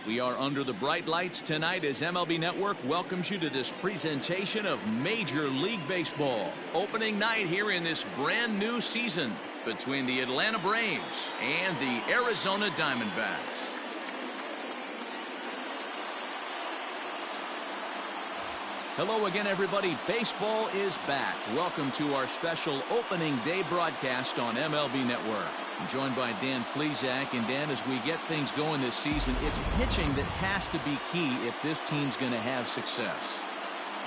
We are under the bright lights tonight as MLB Network welcomes you to this presentation of Major League Baseball. Opening night here in this brand new season between the Atlanta Braves and the Arizona Diamondbacks. Hello again, everybody. Baseball is back. Welcome to our special opening day broadcast on MLB Network. I'm joined by Dan Plesac. And Dan, as we get things going this season, it's pitching that has to be key if this team's going to have success.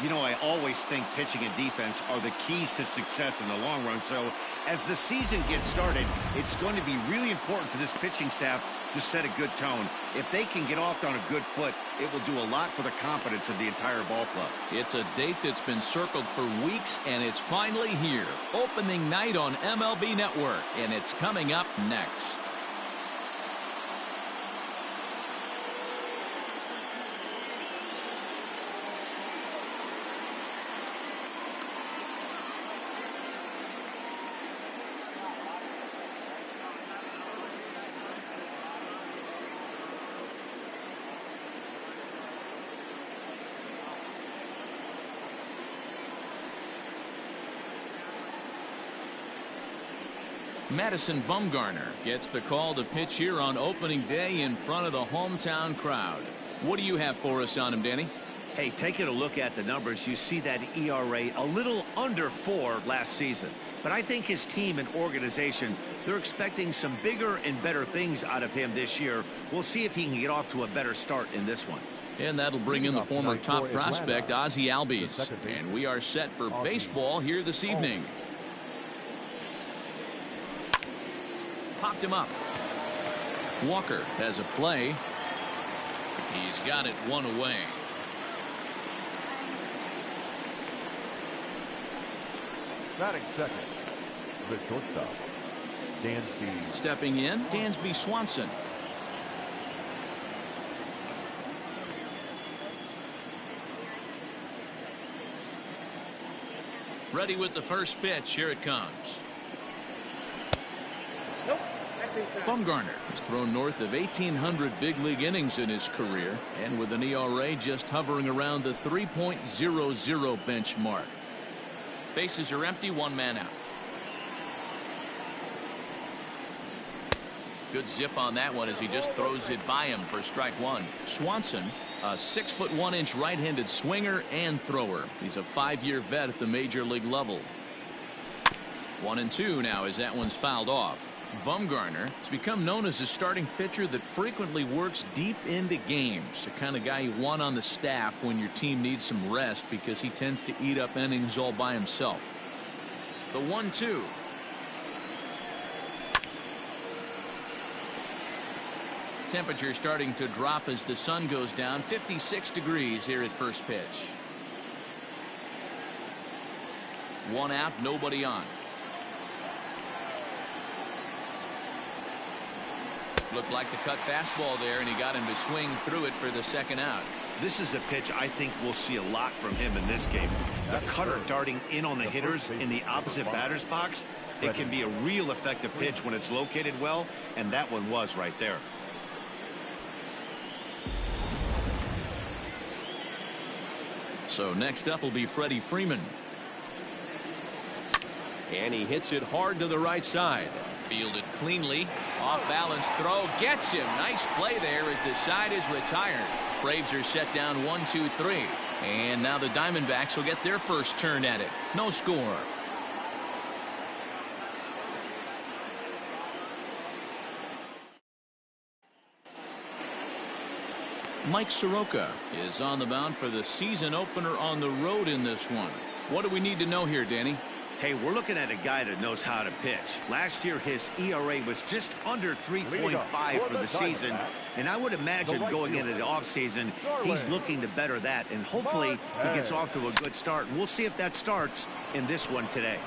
You know, I always think pitching and defense are the keys to success in the long run. So as the season gets started, it's going to be really important for this pitching staff to set a good tone. If they can get off on a good foot, it will do a lot for the confidence of the entire ball club. It's a date that's been circled for weeks, and it's finally here. Opening night on MLB Network, and it's coming up next. Madison Bumgarner gets the call to pitch here on opening day in front of the hometown crowd. What do you have for us on him, Danny? Hey, taking a look at the numbers, you see that ERA a little under 4 last season. But I think his team and organization, they're expecting some bigger and better things out of him this year. We'll see if he can get off to a better start in this one. And that'll bring in the former top prospect, Ozzie Albies. And we are set for baseball here this evening. Popped him up. Walker has a play. He's got it one away. Batting second, the shortstop, Dansby. Stepping in, Dansby Swanson. Ready with the first pitch. Here it comes. Bumgarner has thrown north of 1,800 big league innings in his career, and with an ERA just hovering around the 3.00 benchmark. Bases are empty, one man out. Good zip on that one as he just throws it by him for strike one. Swanson, a 6'1" right-handed swinger and thrower. He's a 5-year vet at the major league level. 1-2 now as that one's fouled off. Bumgarner has become known as a starting pitcher that frequently works deep into games. The kind of guy you want on the staff when your team needs some rest because he tends to eat up innings all by himself. The 1-2. Temperature starting to drop as the sun goes down. 56 degrees here at first pitch. One out, nobody on. Looked like the cut fastball there, and he got him to swing through it for the second out. This is a pitch I think we'll see a lot from him in this game. The cutter darting in on the hitters in the opposite batter's box. It can be a real effective pitch when it's located well, and that one was right there. So next up will be Freddie Freeman. And he hits it hard to the right side. Fielded cleanly. Off balance throw gets him. Nice play there as the side is retired. Braves are set down 1-2-3. And now the Diamondbacks will get their first turn at it. No score. Mike Soroka is on the mound for the season opener on the road in this one. What do we need to know here, Danny? Hey, we're looking at a guy that knows how to pitch. Last year, his ERA was just under 3.5 for the season. And I would imagine going into the offseason, he's looking to better that. And hopefully, he gets off to a good start. We'll see if that starts in this one today.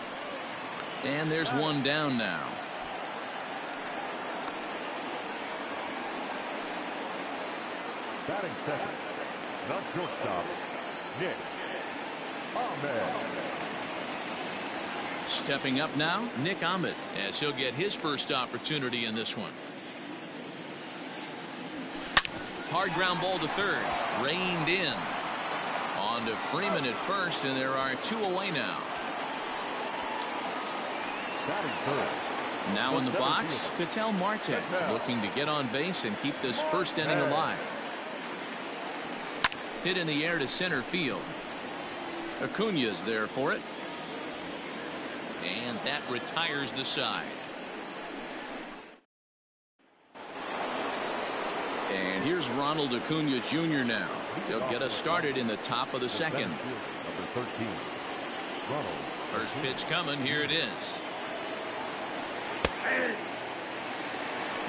And there's one down now. Batting second, the shortstop, Nick Ahmed. Stepping up now, Nick Ahmed, as he'll get his first opportunity in this one. Hard ground ball to third. Reined in. On to Freeman at first, and there are 2 away now. Now in the box, Ketel Marte looking to get on base and keep this first inning alive. Hit in the air to center field. Acuna's there for it. And that retires the side. And here's Ronald Acuna Jr. now. He'll get us started in the top of the second. First pitch coming. Here it is.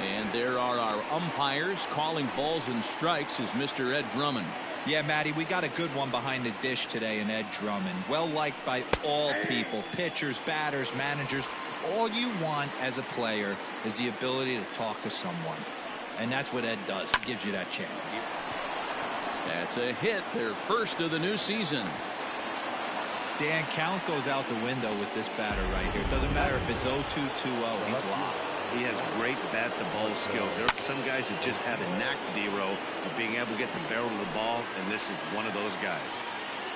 And there are our umpires calling balls and strikes is Mr. Ed Drummond. Yeah, Matty, we got a good one behind the dish today in Ed Drummond. Well liked by all people, pitchers, batters, managers. All you want as a player is the ability to talk to someone. And that's what Ed does. He gives you that chance. That's a hit, their first of the new season. Dan, count goes out the window with this batter right here. It doesn't matter if it's 0-2, 2-0. He's locked. He has great bat-to-ball skills. There are some guys that just have a knack, Dero, of being able to get the barrel of the ball, and this is one of those guys.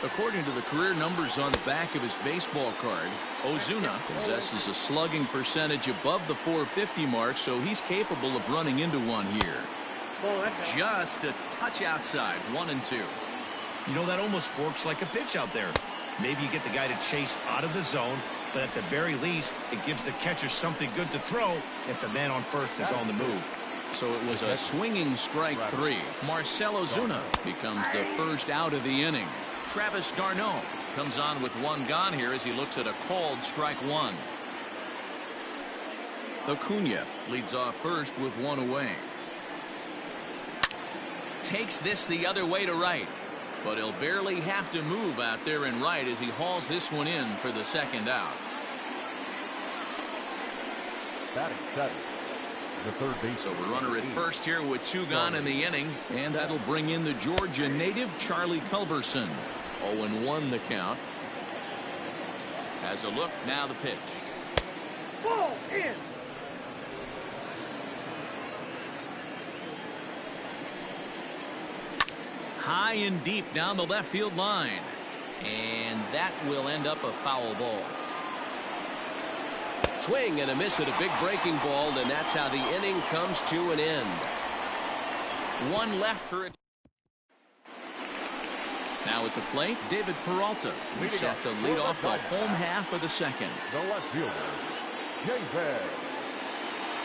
According to the career numbers on the back of his baseball card, Ozuna possesses a slugging percentage above the .450 mark, so he's capable of running into one here. Just a touch outside, 1-2. You know, that almost works like a pitch out there. Maybe you get the guy to chase out of the zone, but at the very least, it gives the catcher something good to throw if the man on first is on the move. So it was a swinging strike 3. Marcell Ozuna becomes the first out of the inning. Travis d'Arnaud comes on with 1 gone here as he looks at a called strike 1. Acuna leads off first with 1 away. Takes this the other way to right. But he'll barely have to move out there in right as he hauls this one in for the second out. Batting 7. The third base. So the runner at first here with 2 gone in the inning, and that'll bring in the Georgia native Charlie Culberson. 0-1 the count. Has a look, now the pitch. Ball in. High and deep down the left field line. And that will end up a foul ball. Swing and a miss at a big breaking ball, and that's how the inning comes to an end. 1 left for it. Now at the plate, David Peralta, who's set to lead off the home half of the second. The left fielder, David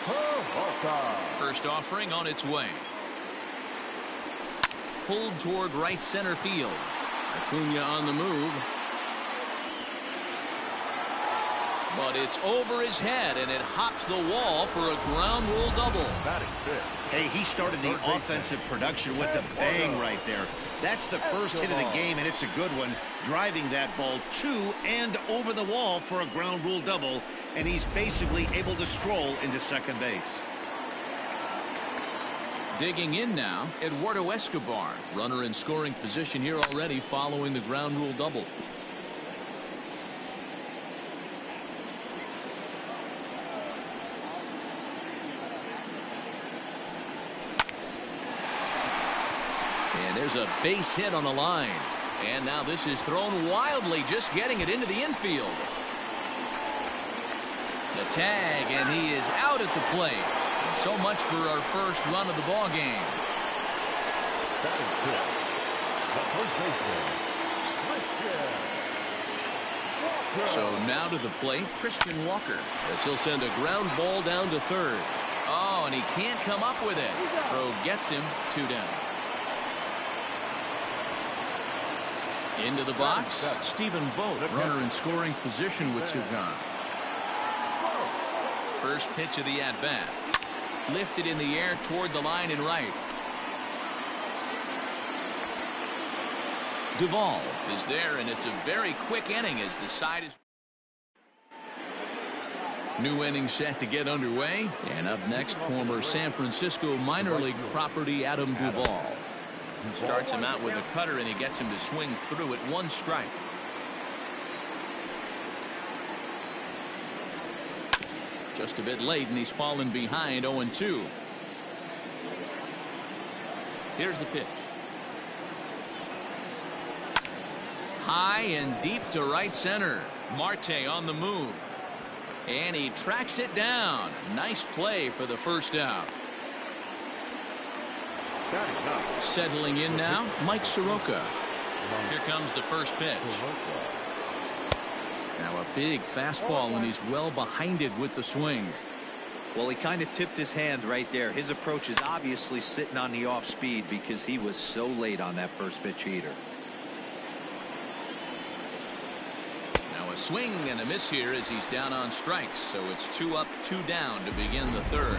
Peralta. First offering on its way. Pulled toward right center field. Acuna on the move. But it's over his head, and it hops the wall for a ground rule double. Hey, he started the offensive production with a bang right there. That's the first hit of the game, and it's a good one. Driving that ball to and over the wall for a ground rule double, and he's basically able to stroll into second base. Digging in now, Eduardo Escobar. Runner in scoring position here already following the ground rule double. And there's a base hit on the line. And now this is thrown wildly, just getting it into the infield. The tag, and he is out at the plate. So much for our first run of the ball game. That is good. The first baseman, So now to the plate, Christian Walker, as he'll send a ground ball down to third. Oh, and he can't come up with it. Throw gets him 2 down. Into the box, Stephen Vogt, runner in scoring position with 2 gone. First pitch of the at-bat. Lifted in the air toward the line and right. Duvall is there, and it's a very quick inning as the side is. New inning set to get underway. And up next, former San Francisco minor league property Adam Duvall. Starts him out with a cutter, and he gets him to swing through it. 1 strike. Just a bit late, and he's fallen behind 0-2. Here's the pitch. High and deep to right center. Marte on the move. And he tracks it down. Nice play for the first out. Settling in now, Mike Soroka. Here comes the first pitch. Now a big fastball, and he's well behind it with the swing. Well, he kind of tipped his hand right there. His approach is obviously sitting on the off speed because he was so late on that first pitch heater. Now a swing and a miss here as he's down on strikes. So it's 2 up, 2 down to begin the third.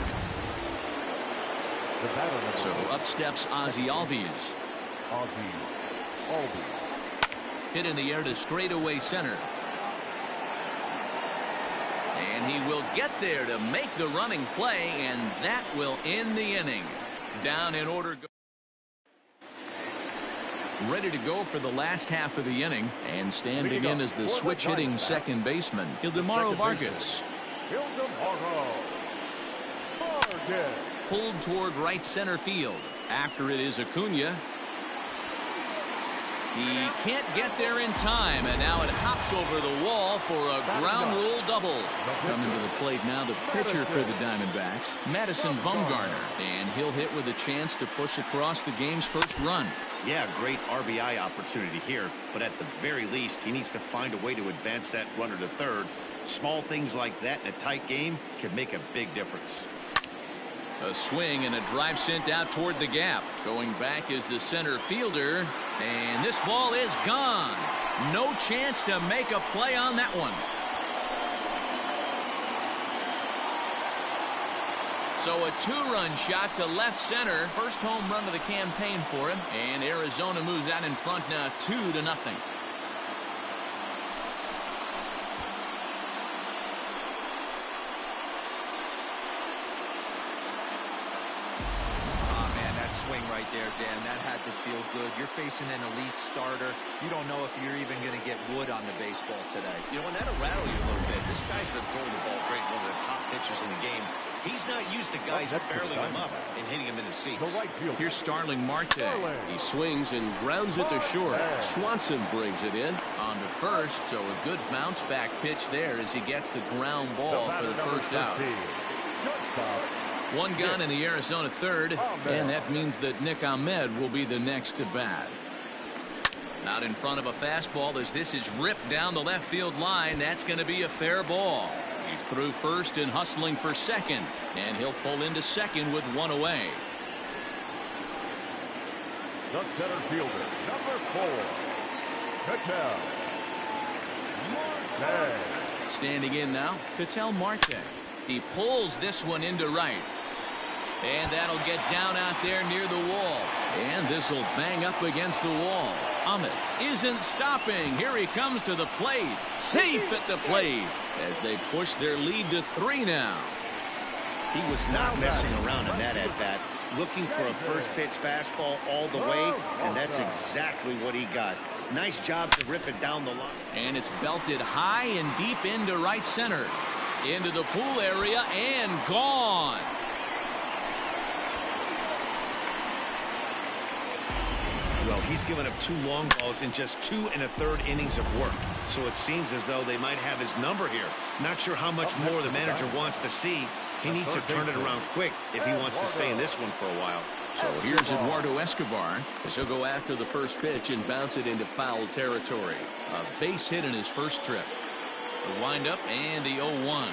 So up steps Ozzie Albies. Hit in the air to straightaway center. And he will get there to make the running play, and that will end the inning. Down in order. Ready to go for the last half of the inning, and standing in as the switch hitting second baseman, Ildemaro Vargas. Pulled toward right center field. After it is Acuna. He can't get there in time, and now it hops over the wall for a ground rule double. Coming to the plate now, the pitcher for the Diamondbacks, Madison Bumgarner, and he'll hit with a chance to push across the game's first run. Yeah, great RBI opportunity here, but at the very least, he needs to find a way to advance that runner to third. Small things like that in a tight game can make a big difference. A swing and a drive sent out toward the gap. Going back is the center fielder, and this ball is gone. No chance to make a play on that one. So a 2-run shot to left center. First home run of the campaign for him, and Arizona moves out in front now 2-0. Swing right there, Dan. That had to feel good. You're facing an elite starter. You don't know if you're even going to get wood on the baseball today. You know, and that'll rattle you a little bit. This guy's been throwing the ball great, one of the top pitchers in the game. He's not used to guys barreling him up and hitting him in the seats. Here's Starling Marte. He swings and grounds it to short. Swanson brings it in on to first, so a good bounce back pitch there as he gets the ground ball for the first out. One gone in the Arizona third, and that means that Nick Ahmed will be the next to bat. Out in front of a fastball as this is ripped down the left field line. That's going to be a fair ball. He's through first and hustling for second, and he'll pull into second with one away. The center fielder, number 4, Ketel Marte. Standing in now, Ketel Marte. He pulls this one into right. And that'll get down out there near the wall. And this will bang up against the wall. Ahmed isn't stopping. Here he comes to the plate. Safe at the plate as they push their lead to 3 now. He was not messing around in that at-bat. Looking for a first pitch fastball all the way, and that's exactly what he got. Nice job to rip it down the line. And it's belted high and deep into right center. Into the pool area and gone. Well, he's given up 2 long balls in just 2 1/3 innings of work. So it seems as though they might have his number here. Not sure how much more the manager wants to see. He needs to turn it around quick if he wants to stay in this one for a while. So here's Eduardo Escobar as he'll go after the first pitch and bounce it into foul territory. A base hit in his first trip. The windup and the 0-1.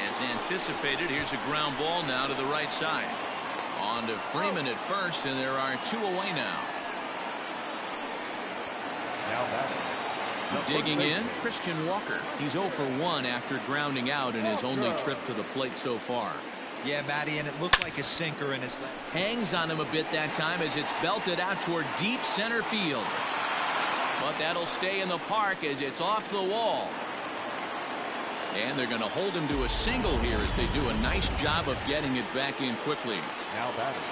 As anticipated, here's a ground ball now to the right side. On to Freeman at first, and there are 2 away now. Digging in, Christian Walker. He's 0 for 1 after grounding out in his only trip to the plate so far. Yeah, Matty, and it looked like a sinker in his left. Hangs on him a bit that time as it's belted out toward deep center field. But that'll stay in the park as it's off the wall. And they're going to hold him to a single here as they do a nice job of getting it back in quickly. Now batting.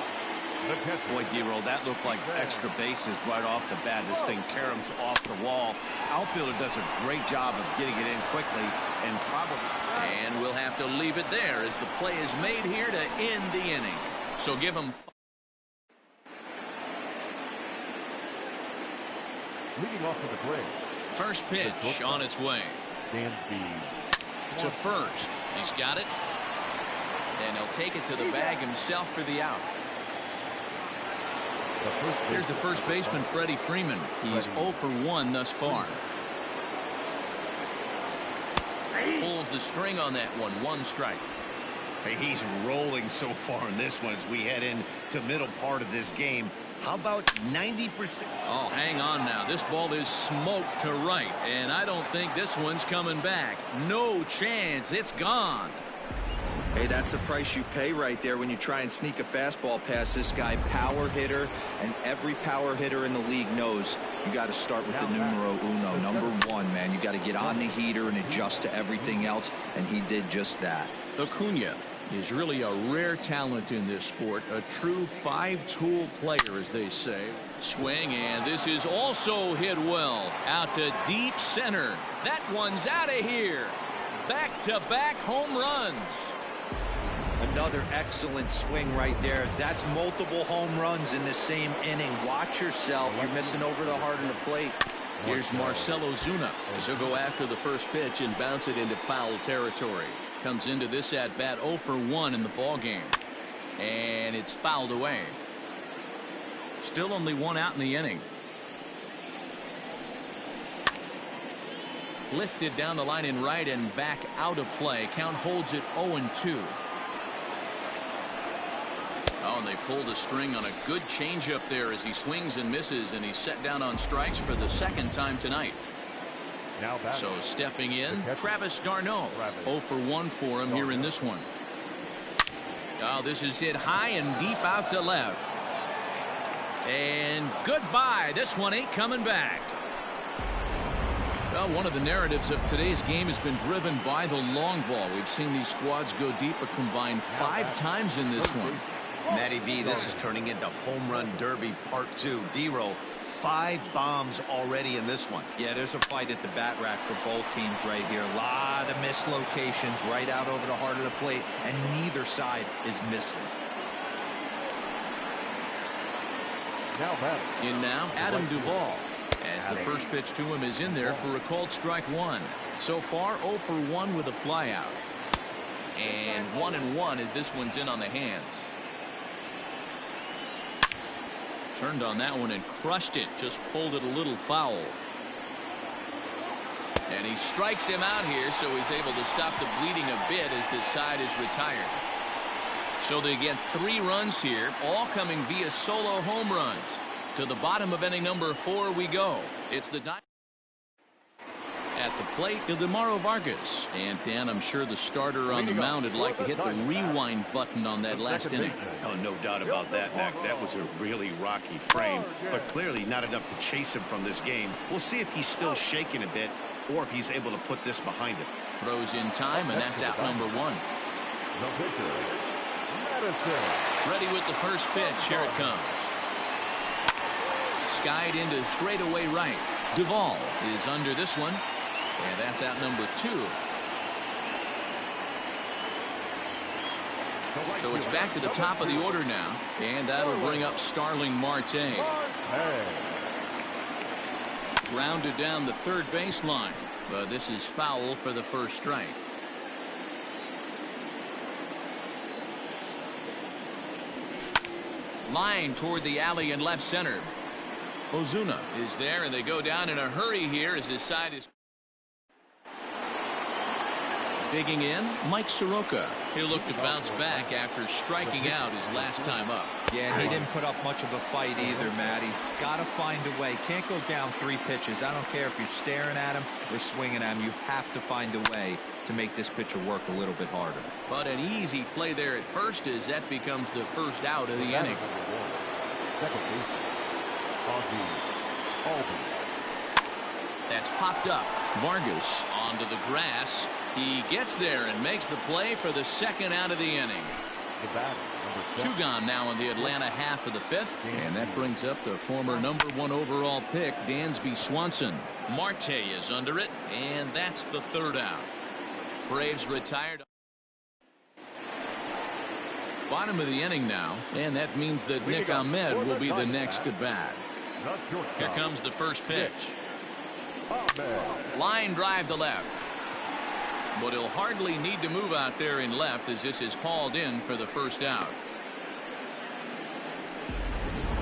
Boy, D-Roll, that looked like extra bases right off the bat. This thing caroms off the wall. Outfielder does a great job of getting it in quickly and probably. And we'll have to leave it there as the play is made here to end the inning. So give him Leading off for the Braves. First pitch on its way. To first. He's got it. And he'll take it to the bag himself for the out. Here's the first baseman, Freddie Freeman. He's 0 for 1 thus far. Pulls the string on that one. 1 strike. Hey, he's rolling so far in this one as we head into the middle part of this game. How about 90%? Oh, hang on now. This ball is smoked to right, and I don't think this one's coming back. No chance. It's gone. Hey, that's the price you pay right there when you try and sneak a fastball past this guy. Power hitter, and every power hitter in the league knows you got to start with the numero uno, number 1, man. You got to get on the heater and adjust to everything else, and he did just that. Acuna is really a rare talent in this sport, a true 5-tool player, as they say. Swing, and this is also hit well out to deep center. That one's out of here. Back-to-back home runs. Another excellent swing right there. That's multiple home runs in the same inning. Watch yourself. You're missing over the heart of the plate. Here's Marcell Ozuna as he'll go after the first pitch and bounce it into foul territory. Comes into this at bat 0 for 1 in the ball game, and it's fouled away. Still only 1 out in the inning. Lifted down the line in right and back out of play. Count holds it 0-2. Oh, and they pulled a string on a good changeup there as he swings and misses, and he's set down on strikes for the 2nd time tonight. So stepping in, Travis d'Arnaud. 0 for 1 for him here in this one. Oh, this is hit high and deep out to left. And goodbye. This one ain't coming back. Well, one of the narratives of today's game has been driven by the long ball. We've seen these squads go deep a combined 5 times in this one. Matty V, this is turning into home run derby part 2. D-Roll, 5 bombs already in this one. Yeah, there's a fight at the bat rack for both teams right here. A lot of missed locations right out over the heart of the plate, and neither side is missing. In now, Adam Duvall, as the first pitch to him is in there for a called strike 1. So far, 0 for 1 with a flyout. And 1-1 as this one's in on the hands. Turned on that one and crushed it. Just pulled it a little foul. And he strikes him out here, so he's able to stop the bleeding a bit as this side is retired. So they get 3 runs here, all coming via solo home runs. To the bottom of inning number 4 we go. It's the at the plate, Ildemaro Vargas. And Dan, I'm sure the starter on the mound would like to hit the rewind button on that last inning. Oh, no doubt about that, Mac. That was a really rocky frame, but clearly not enough to chase him from this game. We'll see if he's still shaking a bit or if he's able to put this behind him. Throws in time, and that's out number 1. Ready with the first pitch. Here it comes. Skied into straightaway right. Duvall is under this one. And that's out number 2. So it's back to the top of the order now. And that'll bring up Starling Marte. Grounded down the third baseline. But this is foul for the first strike. Line toward the alley in left center. Ozuna is there, and they go down in a hurry here as his side is digging in. Mike Soroka. He'll look to bounce back after striking out his last time up. Yeah, he didn't put up much of a fight either, Matty. Got to find a way. Can't go down 3 pitches. I don't care if you're staring at him or swinging at him. You have to find a way to make this pitcher work a little bit harder. But an easy play there at first as that becomes the first out of the inning. That's popped up. Vargas onto the grass. He gets there and makes the play for the 2nd out of the inning. 2 gone now in the Atlanta half of the 5th. And that brings up the former number 1 overall pick, Dansby Swanson. Marte is under it, and that's the 3rd out. Braves retired. Bottom of the inning now, and that means that Nick Ahmed will be the next to bat. Here comes the first pitch. Ahmed. Line drive to left. But he'll hardly need to move out there in left as this is hauled in for the first out.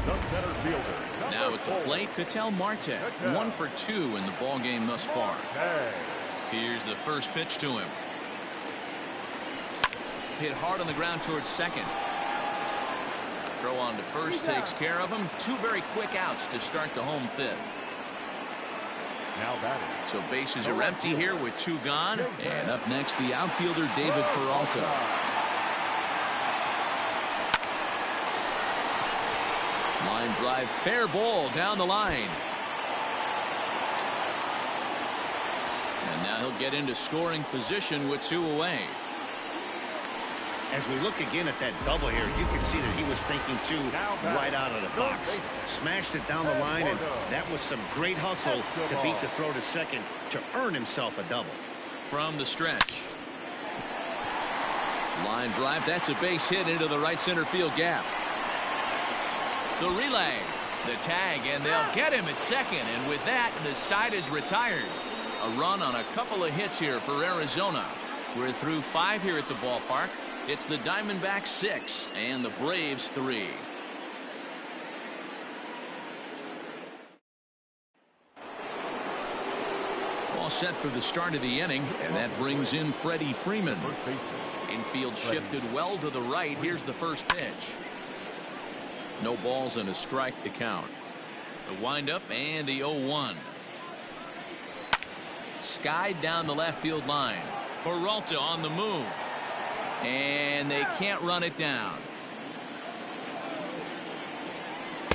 The center fielder. Now at the plate, Ketel Marte. 1 for 2 in the ball game thus far. Here's the first pitch to him. Hit hard on the ground towards second. Throw on to first takes care of him. 2 very quick outs to start the home fifth. Now batting. So bases are empty here with 2 gone. And up next, the outfielder David Peralta. Line drive, fair ball down the line. And now he'll get into scoring position with 2 away. As we look again at that double here, you can see that he was thinking too right out of the box. Smashed it down the line, and that was some great hustle to beat the throw to second to earn himself a double. From the stretch. Line drive, that's a base hit into the right center field gap. The relay, the tag, and they'll get him at second, and with that, the side is retired. A run on a couple of hits here for Arizona. We're through 5 here at the ballpark. It's the Diamondbacks 6 and the Braves 3. All set for the start of the inning, and that brings in Freddie Freeman. Infield shifted well to the right. Here's the first pitch. No balls and a strike to count. The windup and the 0-1. Skied down the left field line. Peralta on the move. And they can't run it down.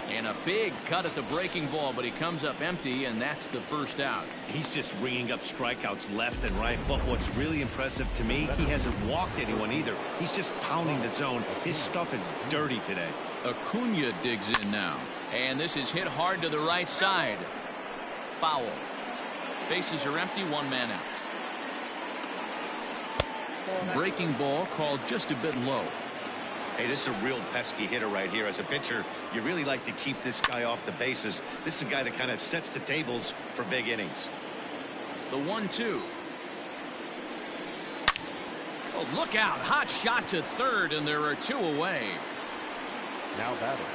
And a big cut at the breaking ball, but he comes up empty, and that's the first out. He's just ringing up strikeouts left and right, but what's really impressive to me, he hasn't walked anyone either. He's just pounding the zone. His stuff is dirty today. Acuna digs in now, and this is hit hard to the right side. Foul. Bases are empty, 1 man out. Breaking ball called just a bit low. Hey, this is a real pesky hitter right here. As a pitcher, you really like to keep this guy off the bases. This is a guy that kind of sets the tables for big innings. The 1-2. Oh, look out. Hot shot to third, and there are 2 away. Now batting.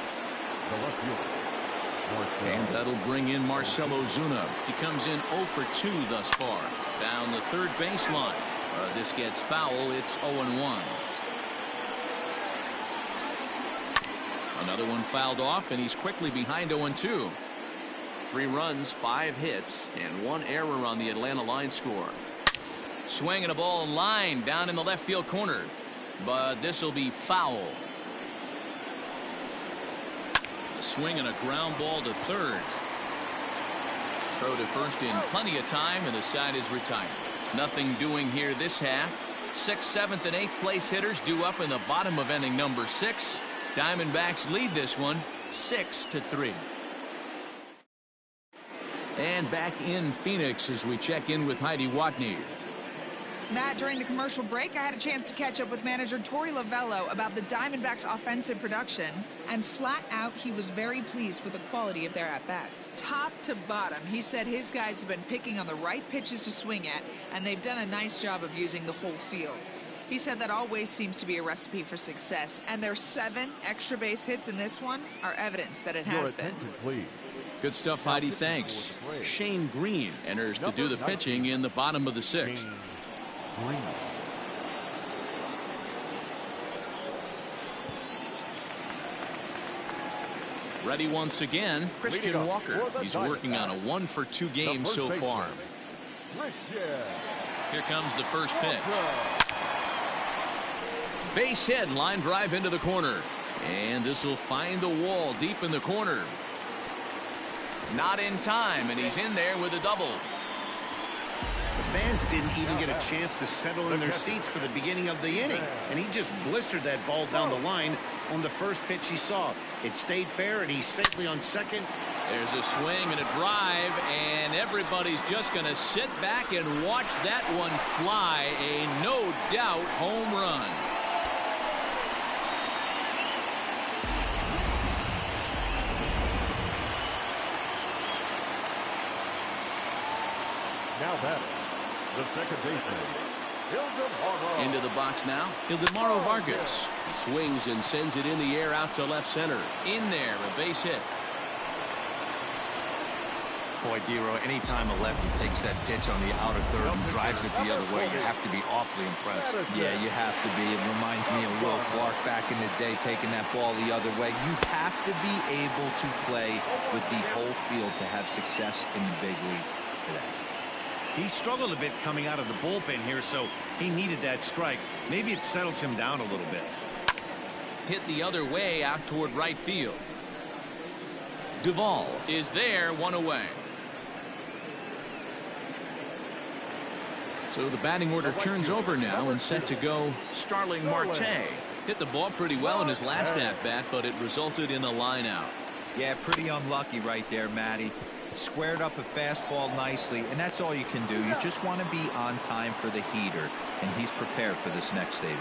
The left fielder. And that'll bring in Marcell Ozuna. He comes in 0 for 2 thus far. Down the third baseline. This gets foul. It's 0-1. Another one fouled off, and he's quickly behind 0-2. 3 runs, 5 hits, and 1 error on the Atlanta line score. Swinging a ball in line down in the left field corner, but this will be foul. A swing and a ground ball to third. Throw to first in plenty of time, and the side is retired. Nothing doing here this half. 6th, 7th, and 8th place hitters due up in the bottom of inning number 6. Diamondbacks lead this one 6-3. And back in Phoenix as we check in with Heidi Watney. Matt, during the commercial break, I had a chance to catch up with manager Torey Lovello about the Diamondbacks' offensive production, and flat out, he was very pleased with the quality of their at-bats. Top to bottom, he said his guys have been picking on the right pitches to swing at, and they've done a nice job of using the whole field. He said that always seems to be a recipe for success, and their 7 extra base hits in this one are evidence that it has been. Please. Good stuff, Heidi. Thanks. Shane Green enters to do the pitching in the bottom of the 6th. Ready once again, Christian Walker. He's working on a 1 for 2 game so far. Here comes the first pitch. Base hit, line drive into the corner. And this will find the wall deep in the corner. Not in time, and he's in there with a double. The fans didn't even get a chance to settle in their seats for the beginning of the inning, and he just blistered that ball down the line on the first pitch he saw. It stayed fair, and he's safely on second. There's a swing and a drive, and everybody's just going to sit back and watch that one fly. A no-doubt home run. Now batting, the second baseman. Into the box now, Ildemaro Vargas. He swings and sends it in the air out to left center. In there, a base hit. Boy, Dero, anytime a lefty takes that pitch on the outer third and drives it the other way, you have to be awfully impressed. Yeah, you have to be. It reminds me of Will Clark back in the day taking that ball the other way. You have to be able to play with the whole field to have success in the big leagues today. He struggled a bit coming out of the bullpen here, so he needed that strike. Maybe it settles him down a little bit. Hit the other way out toward right field. Duvall is there, one away. So the batting order turns over now and set to go Starling Marte. Hit the ball pretty well in his last at-bat, but it resulted in a line out. Yeah, pretty unlucky right there, Matty. Squared up a fastball nicely, and that's all you can do. You just want to be on time for the heater, and he's prepared for this next AB.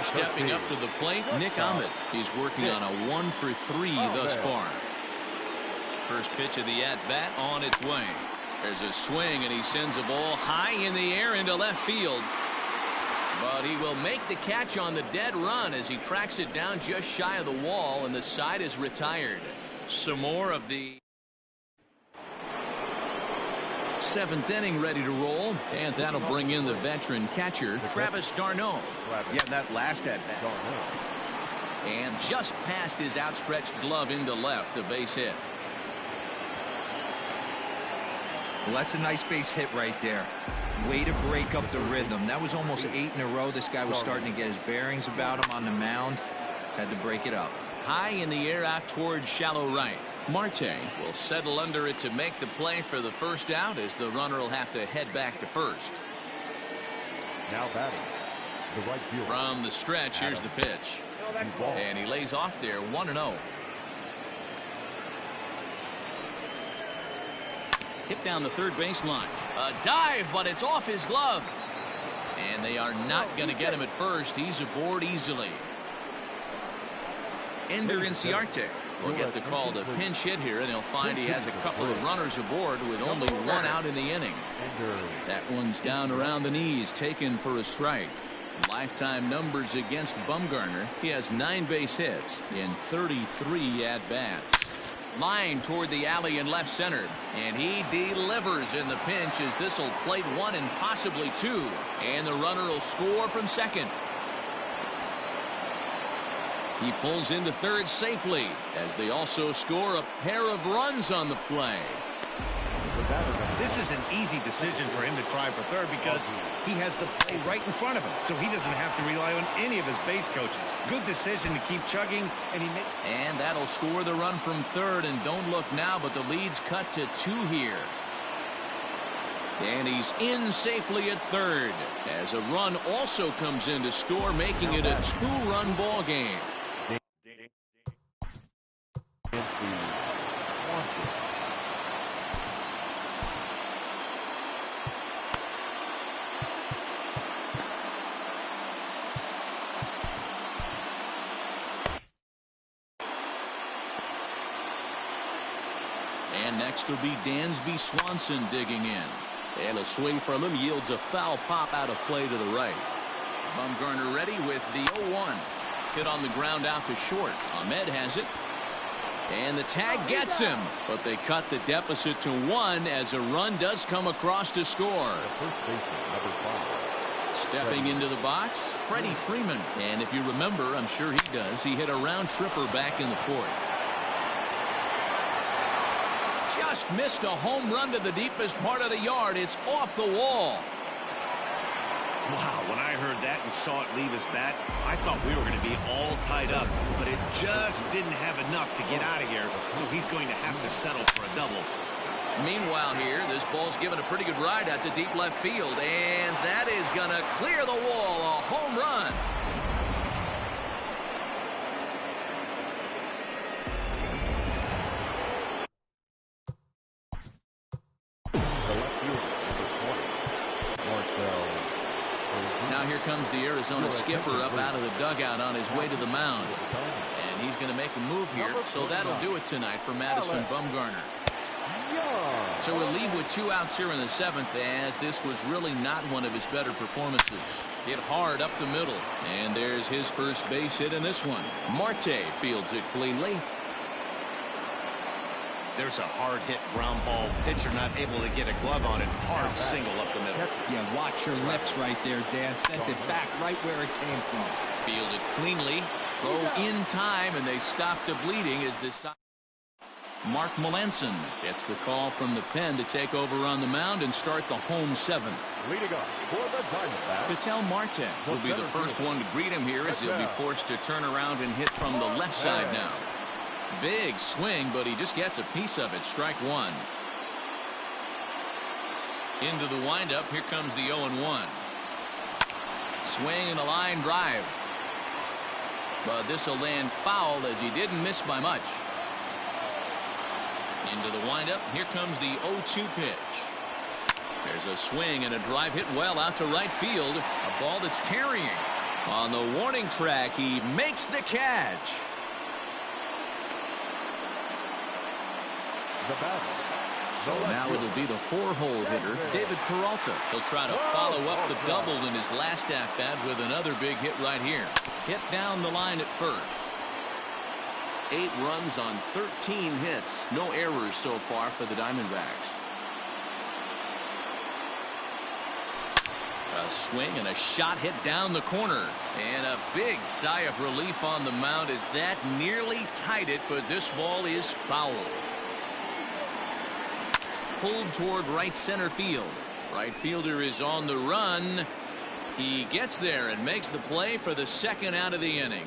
Stepping up to the plate, Nick Ahmed. He's working on a 1-for-3 thus far. First pitch of the at-bat on its way. There's a swing, and he sends a ball high in the air into left field. But he will make the catch on the dead run as he tracks it down just shy of the wall, and the side is retired. Some more of the seventh inning ready to roll, and that'll bring in the veteran catcher, Travis d'Arnaud. Yeah, that last at-bat. And just past his outstretched glove into left, a base hit. Well, that's a nice base hit right there. Way to break up the rhythm. That was almost 8 in a row. This guy was starting to get his bearings about him on the mound. Had to break it up. High in the air out towards shallow right. Marte will settle under it to make the play for the first out, as the runner will have to head back to first. Now batting, the right field. From the stretch, here's the pitch. And he lays off there, 1-0. Hit down the third baseline. A dive, but it's off his glove. And they are not going to get him at first. He's aboard easily. Ender Inciarte will get the call to pinch hit here, and he'll find he has a couple of runners aboard with only one out in the inning. That one's down around the knees, taken for a strike. Lifetime numbers against Bumgarner. He has 9 base hits in 33 at-bats. Line toward the alley in left center, and he delivers in the pinch as this will plate 1 and possibly 2, and the runner will score from second. He pulls into third safely as they also score a pair of runs on the play. This is an easy decision for him to try for third because he has the play right in front of him, so he doesn't have to rely on any of his base coaches. Good decision to keep chugging, and that'll score the run from third, and don't look now, but the lead's cut to 2 here. And he's in safely at third as a run also comes in to score, making it a 2-run ball game. And next will be Dansby Swanson digging in. And a swing from him yields a foul pop out of play to the right. Bumgarner ready with the 0-1. Hit on the ground out to short. Ahmed has it. And the tag gets him. But they cut the deficit to 1 as a run does come across to score. Stepping into the box, Freddie Freeman. And if you remember, I'm sure he does, he hit a round tripper back in the 4th. Just missed a home run to the deepest part of the yard. It's off the wall. Wow, when I heard that and saw it leave his bat, I thought we were going to be all tied up, but it just didn't have enough to get out of here, so he's going to have to settle for a double. Meanwhile here, this ball's given a pretty good ride out to deep left field, and that is going to clear the wall. A home run. Now here comes the Arizona skipper up out of the dugout on his way to the mound. And he's going to make a move here, so that'll do it tonight for Madison Bumgarner. So we'll leave with 2 outs here in the 7th, as this was really not one of his better performances. Hit hard up the middle, and there's his first base hit in this one. Marte fields it cleanly. There's a hard hit ground ball. Pitcher not able to get a glove on it. Hard single up the middle. Yeah, watch your lips right there, Dan. Sent it back right where it came from. Fielded cleanly. Throw in time, and they stop the bleeding as this. Mark Melanson gets the call from the pen to take over on the mound and start the home 7th. Leading up for the Diamondbacks, Ketel Marte will be the first one to greet him here, as he'll be forced to turn around and hit from the left side now. Big swing, but he just gets a piece of it. Strike 1. Into the windup. Here comes the 0-1. Swing and a line drive. But this will land foul, as he didn't miss by much. Into the windup. Here comes the 0-2 pitch. There's a swing and a drive hit well out to right field. A ball that's tarrying. On the warning track, he makes the catch. the batter. So now it'll be the 4-hole hitter, David Peralta. He'll try to follow up the double in his last at-bat with another big hit right here. Hit down the line at first. 8 runs on 13 hits. No errors so far for the Diamondbacks. A swing and a shot hit down the corner. And a big sigh of relief on the mound as that nearly tied it, but this ball is foul. Pulled toward right center field. Right fielder is on the run. He gets there and makes the play for the second out of the inning.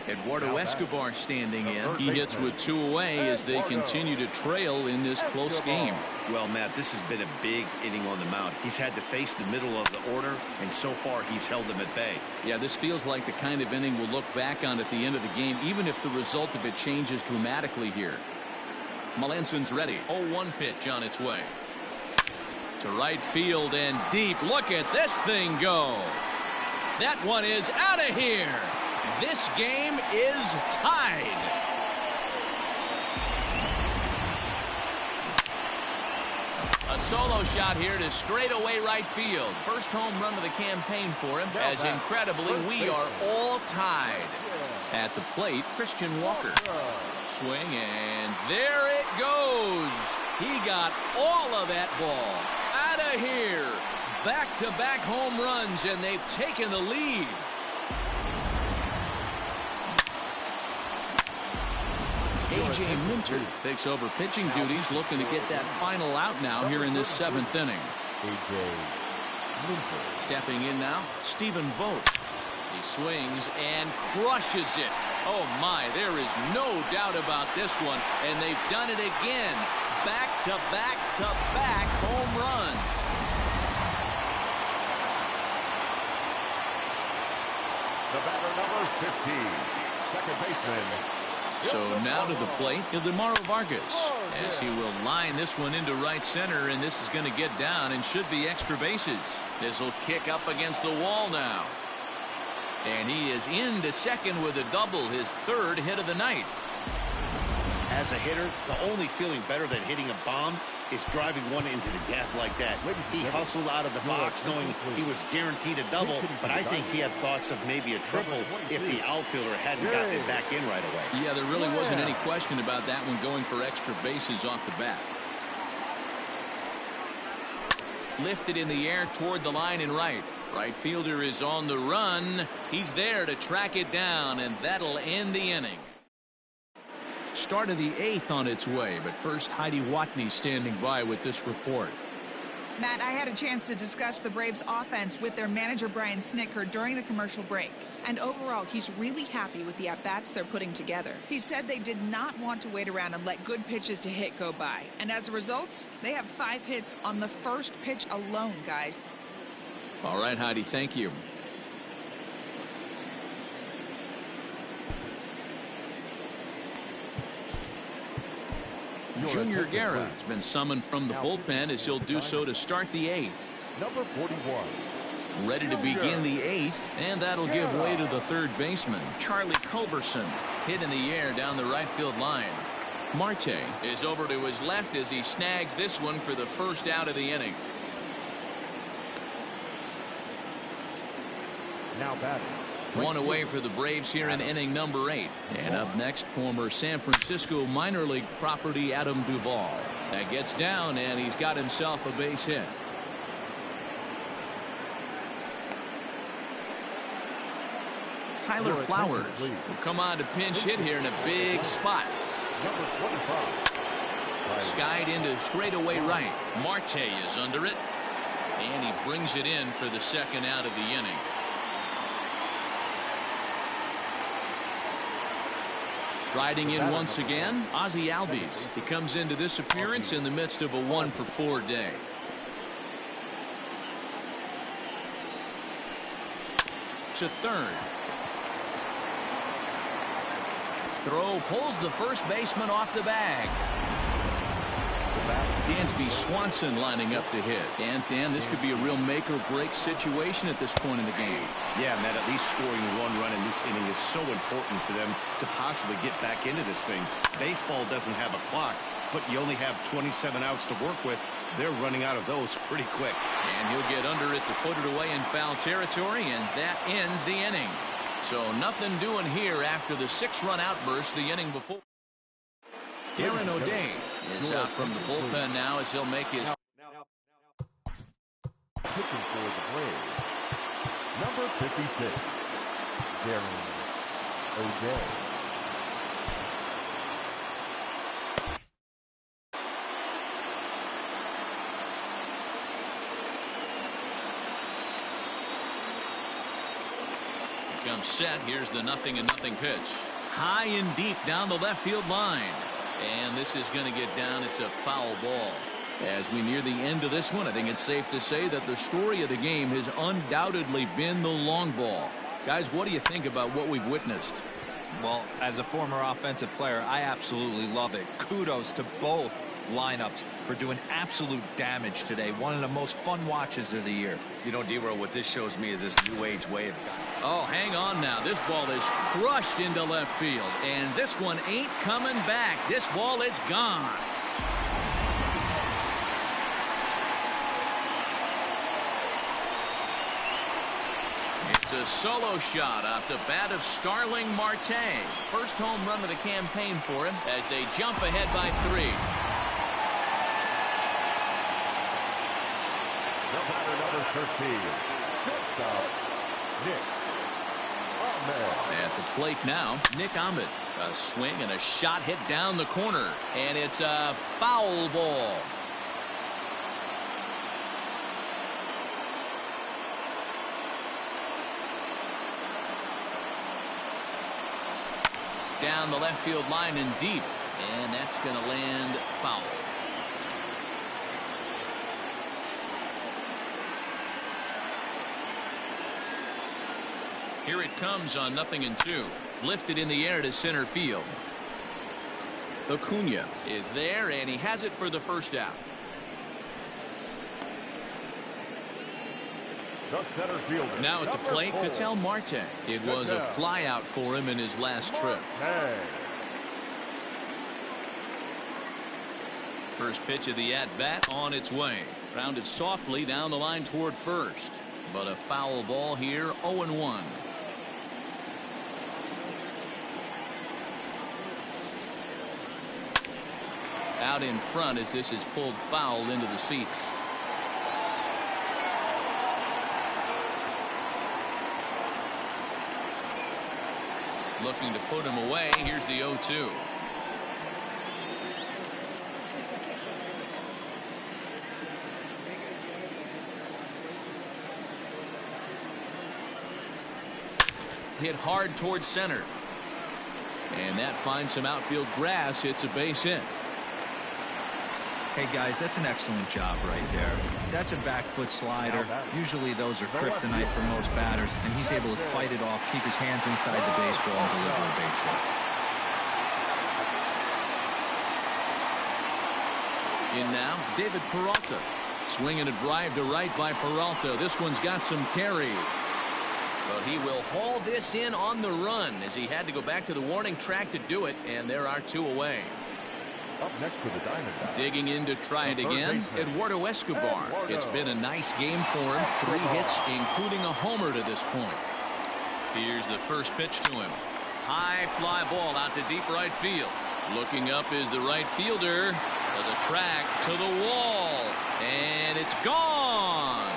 Eduardo Escobar standing in. He hits with 2 away as they continue to trail in this close game. Well, Matt, this has been a big inning on the mound. He's had to face the middle of the order, and so far he's held them at bay. Yeah, this feels like the kind of inning we'll look back on at the end of the game, even if the result of it changes dramatically here. Melanson's ready. 0-1 pitch on its way. To right field and deep. Look at this thing go. That one is out of here. This game is tied. A solo shot here to straightaway right field. First home run of the campaign for him, as incredibly we are all tied. At the plate, Christian Walker. Swing, and there it goes. He got all of that ball out of here. Back-to-back home runs, and they've taken the lead. A.J. Minter takes over pitching duties, looking to get that final out now here in this 7th inning. A.J. Minter. Stepping in now, Stephen Vogt. He swings and crushes it. Oh my, there is no doubt about this one, and they've done it again. Back-to-back-to-back home runs. The batter, number 15, second baseman. So now to the plate, Ildemaro Vargas, as he will line this one into right center, and this is going to get down and should be extra bases. This will kick up against the wall now. And he is into second with a double, his 3rd hit of the night. As a hitter, the only feeling better than hitting a bomb is driving one into the gap like that. He hustled out of the box knowing he was guaranteed a double, but I think he had thoughts of maybe a triple if the outfielder hadn't gotten it back in right away. Yeah, there really wasn't any question about that one, going for extra bases off the bat. Lifted in the air toward the line and right. Right fielder is on the run. He's there to track it down, and that'll end the inning. Start of the 8th on its way, but first Heidi Watney standing by with this report. Matt, I had a chance to discuss the Braves offense with their manager Brian Snitker during the commercial break. And overall, he's really happy with the at-bats they're putting together. He said they did not want to wait around and let good pitches to hit go by. And as a result, they have 5 hits on the first pitch alone, guys. All right, Heidi, thank you. Junior Guerra has been summoned from the bullpen, as he'll do so to start the 8th. Number 41. Ready to begin the 8th, and that'll give way to the 3rd baseman, Charlie Culberson. Hit in the air down the right field line. Marte is over to his left as he snags this one for the first out of the inning. Now batting. One away for the Braves here in inning number 8. And up next, former San Francisco minor league property Adam Duvall. That gets down, and he's got himself a base hit. Tyler Flowers will come on to pinch hit here in a big spot. Number 25. Skied into straightaway right. Marte is under it, and he brings it in for the second out of the inning. Striding in once again, Ozzie Albies. He comes into this appearance in the midst of a 1-for-4 day. To third. Throw pulls the first baseman off the bag. Dansby Swanson lining up to hit. And Dan, this could be a real make-or-break situation at this point in the game. Yeah, Matt, at least scoring one run in this inning is so important to them to possibly get back into this thing. Baseball doesn't have a clock, but you only have 27 outs to work with. They're running out of those pretty quick. And he'll get under it to put it away in foul territory, and that ends the inning. So nothing doing here after the 6-run outburst the inning before. Aaron O'Day is out from the bullpen now as he'll make his. Pitching for the Braves. Number 56. Aaron O'Day. Comes set. Here's the 0-0 pitch. High and deep down the left field line. And this is going to get down. It's a foul ball. As we near the end of this one, I think it's safe to say that the story of the game has undoubtedly been the long ball. Guys, what do you think about what we've witnessed? Well, as a former offensive player, I absolutely love it. Kudos to both lineups for doing absolute damage today. One of the most fun watches of the year. You know, D-Row, what this shows me is this new age way of guy. Oh, hang on now. This ball is crushed into left field, and this one ain't coming back. This ball is gone. It's a solo shot off the bat of Starling Marte. First home run of the campaign for him as they jump ahead by 3. The batter, number 13. Shortstop, Nick Ahmed. At the plate now, Nick Ahmed. A swing and a shot hit down the corner, and it's a foul ball. Down the left field line and deep, and that's going to land foul. Here it comes on 0-2. Lifted in the air to center field. Acuna is there, and he has it for the first out. The center fielder. Now at the plate, Ketel Marte. It was a flyout for him in his last trip. First pitch of the at-bat on its way. Grounded softly down the line toward first. But a foul ball here, 0-1. Out in front as this is pulled foul into the seats. Looking to put him away. Here's the 0-2. Hit hard towards center. And that finds some outfield grass. It's a base hit. Hey guys, that's an excellent job right there. That's a back foot slider. Usually those are kryptonite for most batters, and he's able to fight it off, keep his hands inside the baseball, and deliver a base hit. In now, David Peralta. Swinging a drive to right by Peralta. This one's got some carry. But he will haul this in on the run as he had to go back to the warning track to do it, and there are 2 away. Up next for the Diamondbacks. Digging in to try it again, Eduardo Escobar. It's been a nice game for him. 3 hits, including a homer to this point. Here's the first pitch to him. High fly ball out to deep right field. Looking up is the right fielder. To the track, to the wall, and it's gone.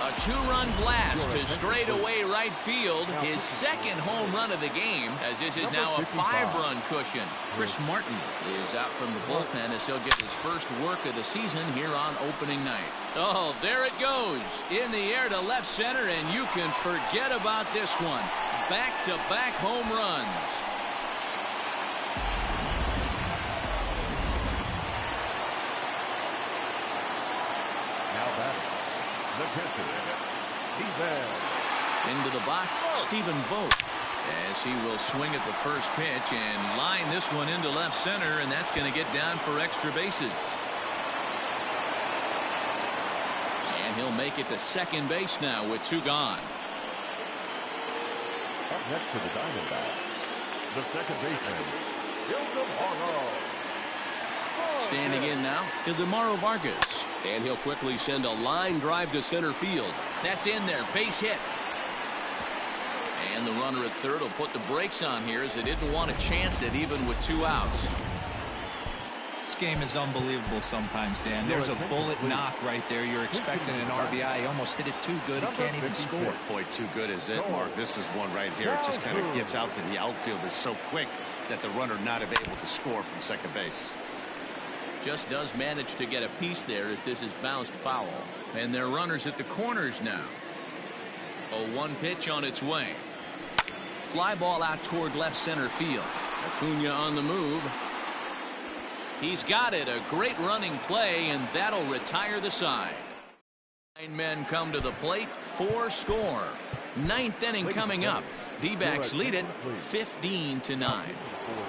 A 2-run blast to straightaway right field. His second home run of the game, as this is now a 5-run cushion. Chris Martin is out from the bullpen as he'll get his first work of the season here on opening night. Oh, there it goes. In the air to left center, and you can forget about this one. Back-to-back home runs. Now batting. The pitcher. He's there. Into the box, Stephen Vogt, as he will swing at the first pitch and line this one into left center, and that's going to get down for extra bases. And he'll make it to second base now with 2 gone. Up next for the Diamondbacks, the second baseman, Standing in now is DeMauro Vargas, and he'll quickly send a line drive to center field. That's in there, base hit. And the runner at third will put the brakes on here as they didn't want to chance it even with 2 outs. This game is unbelievable sometimes, Dan. There's a bullet knock right there. You're expecting an RBI. He almost hit it too good. He can't even score. Boy, too good is it, Mark. This is one right here. It just kind of gets out to the outfielder so quick that the runner not able to score from second base. Just does manage to get a piece there as this is bounced foul. And their runners at the corners now. A 1 pitch on its way. Fly ball out toward left center field. Acuna on the move. He's got it. A great running play, and that'll retire the side. 9 men come to the plate. 4 score. 9th inning coming up. D-backs lead it 15-9.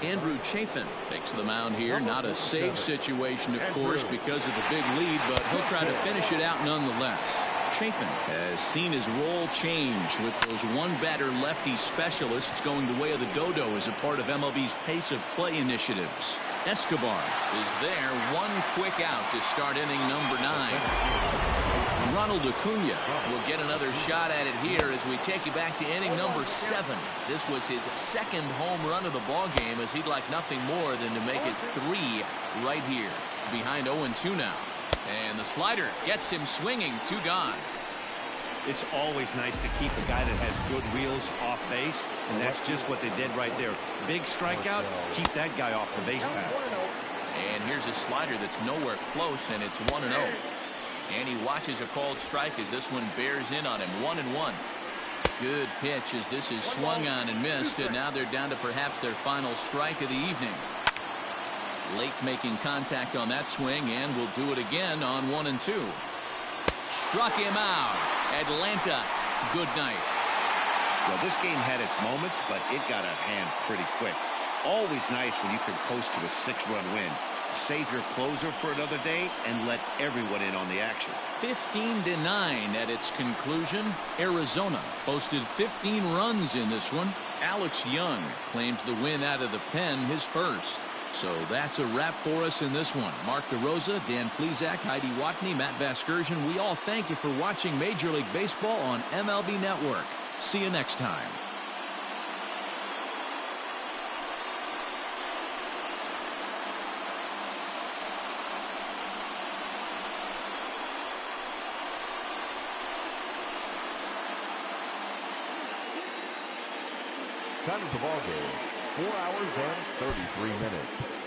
Andrew Chafin takes the mound here. Not a safe situation, of course, because of the big lead, but he'll try to finish it out nonetheless. Chafin has seen his role change with those 1-batter lefty specialists going the way of the dodo as a part of MLB's pace of play initiatives. Escobar is there. 1 quick out to start inning number 9. Ronald Acuna will get another shot at it here as we take you back to inning number 7. This was his second home run of the ball game, as he'd like nothing more than to make it 3 right here. Behind 0-2 now. And the slider gets him swinging. 2 gone. It's always nice to keep a guy that has good wheels off base, and that's just what they did right there. Big strikeout, keep that guy off the base path. And here's a slider that's nowhere close, and it's 1-0. And he watches a called strike as this one bears in on him. 1-1. Good pitch as this is swung on and missed, and now they're down to perhaps their final strike of the evening. Lake making contact on that swing, and will do it again on 1-2. Struck him out. Atlanta, good night. Well, this game had its moments, but it got out of hand pretty quick. Always nice when you can coast to a 6-run win. Save your closer for another day and let everyone in on the action. 15-9 at its conclusion. Arizona posted 15 runs in this one. Alex Young claims the win out of the pen, his first. So that's a wrap for us in this one. Mark DeRosa, Dan Plesac, Heidi Watney, Matt Vasgersian. We all thank you for watching Major League Baseball on MLB Network. See you next time. Time of the ball game, 4 hours and 33 minutes.